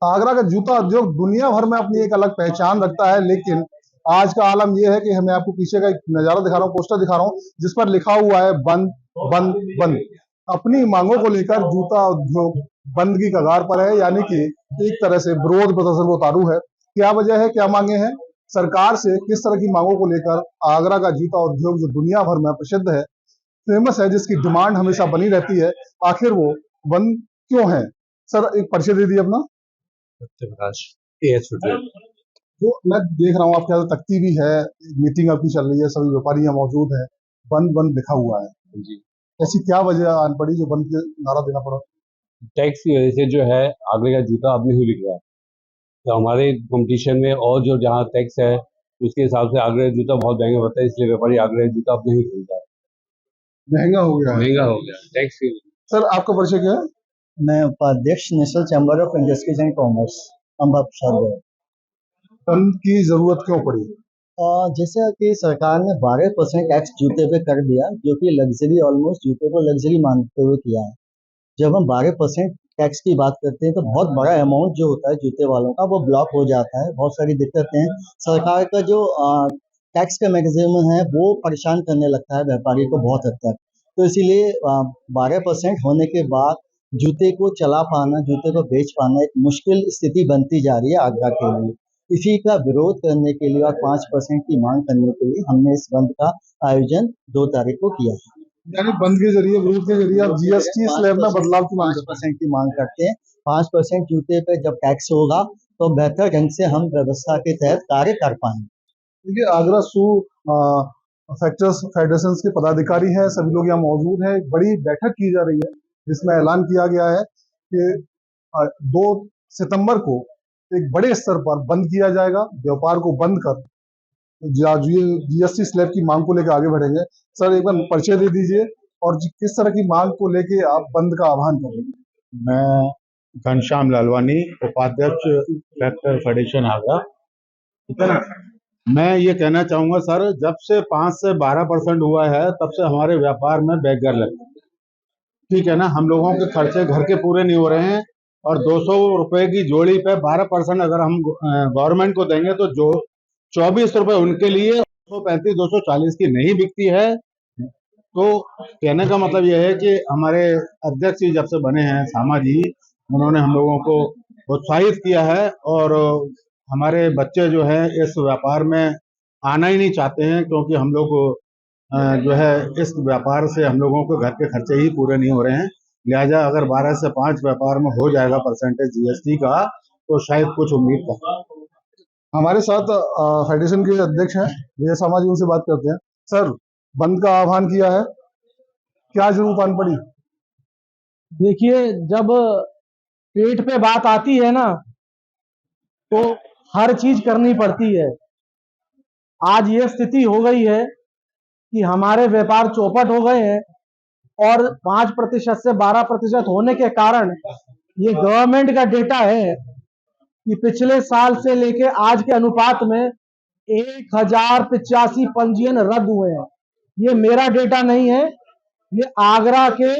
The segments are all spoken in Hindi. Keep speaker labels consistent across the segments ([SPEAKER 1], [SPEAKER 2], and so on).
[SPEAKER 1] आगरा का जूता उद्योग दुनिया भर में अपनी एक अलग पहचान रखता है, लेकिन आज का आलम यह है कि मैं आपको पीछे का एक नजारा दिखा रहा हूँ, पोस्टर दिखा रहा हूँ, जिस पर लिखा हुआ है बंद बंद बंद। अपनी मांगों को लेकर जूता उद्योग बंद की कगार पर है, यानी कि एक तरह से विरोध प्रदर्शन को उतारू है। क्या वजह है, क्या मांगे हैं, सरकार से किस तरह की मांगों को लेकर आगरा का जूता उद्योग जो दुनिया भर में प्रसिद्ध है, फेमस है, जिसकी डिमांड हमेशा बनी रहती है, आखिर वो बंद क्यों है? सर एक परिचय दे दिए अपना।
[SPEAKER 2] Satyaprakash AS footwear.
[SPEAKER 1] जो मैं देख रहा हूँ आपके यहाँ तख्ती भी है, मीटिंग आपकी चल रही है, सभी व्यापारी यहाँ मौजूद है, बंद बंद लिखा हुआ है
[SPEAKER 2] जी,
[SPEAKER 1] ऐसी क्या वजह आन पड़ी जो बंद के नारा देना पड़ा?
[SPEAKER 2] टैक्स की वजह से जो है आगरे का जूता अब नहीं बिक रहा है। तो हमारे कंपटीशन में और जो जहाँ टैक्स है उसके हिसाब से आगरे का जूता बहुत महंगा पड़ता है, इसलिए व्यापारी आगरे का जूता अब नहीं खरीदता है।
[SPEAKER 1] महंगा हो गया है।
[SPEAKER 2] महंगा हो गया टैक्स की।
[SPEAKER 1] सर आपका परिचय क्या है?
[SPEAKER 3] मैं उपाध्यक्ष national chamber of industries and commerce Amba Prasad Gaur.
[SPEAKER 1] बंद की जरूरत क्यों पड़ी?
[SPEAKER 3] जैसे कि सरकार ने 12% टैक्स जूते पे कर दिया, जो कि लग्जरी ऑलमोस्ट जूते को लग्जरी मानते हुए किया है। जब हम 12% टैक्स की बात करते हैं तो बहुत बड़ा अमाउंट जो होता है जूते वालों का वो ब्लॉक हो जाता है, बहुत सारी दिक्कतें हैं। सरकार का जो टैक्स का मैकेनिज्म है वो परेशान करने लगता है व्यापारी को बहुत हद तक। तो इसीलिए 12% होने के बाद जूते को चला पाना, जूते को बेच पाना एक मुश्किल स्थिति बनती जा रही है आगरा के लिए। इसी का विरोध करने के लिए और 5% की मांग करने के लिए हमने इस बंद का आयोजन 2 तारीख को किया है।
[SPEAKER 1] यानी बंद के जरिए, विरोध के जरिए आप जीएसटी स्लैब में बदलाव की मांग
[SPEAKER 3] 5% की मांग करते हैं। 5% जूते पे जब टैक्स होगा तो बेहतर ढंग से हम व्यवस्था के तहत कार्य कर पाएंगे।
[SPEAKER 1] देखिए, आगरा शू फैक्टर्स फेडरेशन के पदाधिकारी हैं, सभी लोग यहाँ मौजूद हैं। एक बड़ी बैठक की जा रही है जिसमें ऐलान किया गया है कि 2 सितंबर को एक बड़े स्तर पर बंद किया जाएगा। व्यापार को बंद कर जीएसटी स्लैब की मांग को लेकर आगे बढ़ेंगे। सर एक बार परिचय दे दीजिए और किस तरह की मांग को लेके आप बंद का आह्वान करेंगे?
[SPEAKER 4] मैं घनश्याम लालवानी, उपाध्यक्ष फैक्टर फेडरेशन आगरा, ठीक है ना। मैं ये कहना चाहूँगा सर, जब से 5 से 12% हुआ है तब से हमारे व्यापार में बैगर लगता है, ठीक है ना। हम लोगों के खर्चे घर के पूरे नहीं हो रहे हैं और 200 रुपए की जोड़ी पे 12% अगर हम गवर्नमेंट को देंगे तो जो 24 रुपए उनके लिए 235 240 की नहीं बिकती है। तो कहने का मतलब यह है कि हमारे अध्यक्ष जी जब से बने हैं सामा जी, उन्होंने हम लोगों को प्रोत्साहित किया है और हमारे बच्चे जो है इस व्यापार में आना ही नहीं चाहते हैं, क्योंकि हम लोग जो है इस व्यापार से हम लोगों के घर के खर्चे ही पूरे नहीं हो रहे हैं। लिहाजा अगर 12 से 5 व्यापार में हो जाएगा परसेंटेज जीएसटी का तो शायद कुछ उम्मीद कर।
[SPEAKER 1] हमारे साथ फेडरेशन के अध्यक्ष हैं विजय सामा जी, उनसे बात करते हैं। सर बंद का आह्वान किया है, क्या जरूरत आन पड़ी?
[SPEAKER 5] देखिए, जब पेट पे बात आती है ना तो हर चीज करनी पड़ती है। आज ये स्थिति हो गई है कि हमारे व्यापार चौपट हो गए हैं और 5% से 12% होने के कारण ये गवर्नमेंट का डेटा है कि पिछले साल से लेके आज के अनुपात में 1085 पंजीयन रद्द हुए हैं। ये मेरा डेटा नहीं है, ये आगरा के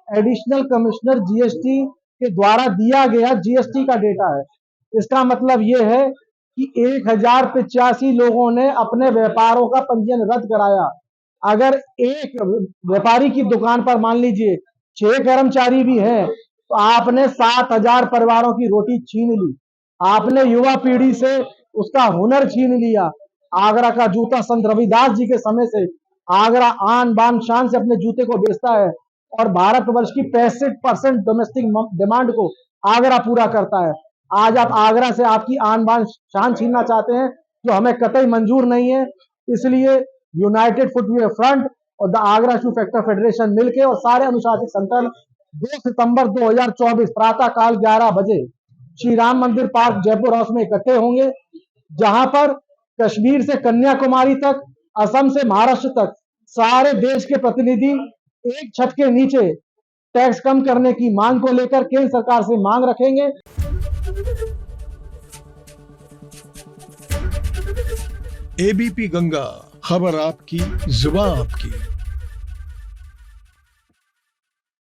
[SPEAKER 5] एडिशनल कमिश्नर जीएसटी के द्वारा दिया गया जीएसटी का डेटा है। इसका मतलब ये है कि 1085 लोगों ने अपने व्यापारों का पंजीयन रद्द कराया। अगर एक व्यापारी की दुकान पर मान लीजिए 6 कर्मचारी भी हैं तो आपने 7000 परिवारों की रोटी छीन ली, आपने युवा पीढ़ी से उसका हुनर छीन लिया। आगरा का जूता संत रविदास जी के समय से आगरा आन बान शान से अपने जूते को बेचता है और भारतवर्ष की 65% डोमेस्टिक डिमांड को आगरा पूरा करता है। आज आप आगरा से आपकी आन बान शान छीनना चाहते हैं, जो हमें कतई मंजूर नहीं है। इसलिए यूनाइटेड फुटवेयर फ्रंट और the Agra shoe factor federation मिलकर और सारे अनुशासित संगठन 2 सितंबर 2024 प्रातः काल 11 बजे श्री राम मंदिर पार्क जयपुर हाउस में इकट्ठे होंगे, जहां पर कश्मीर से कन्याकुमारी तक, असम से महाराष्ट्र तक सारे देश के प्रतिनिधि एक छत के नीचे टैक्स कम करने की मांग को लेकर केंद्र सरकार से मांग रखेंगे।
[SPEAKER 6] एबीपी गंगा, खबर आपकी, जुबान आपकी।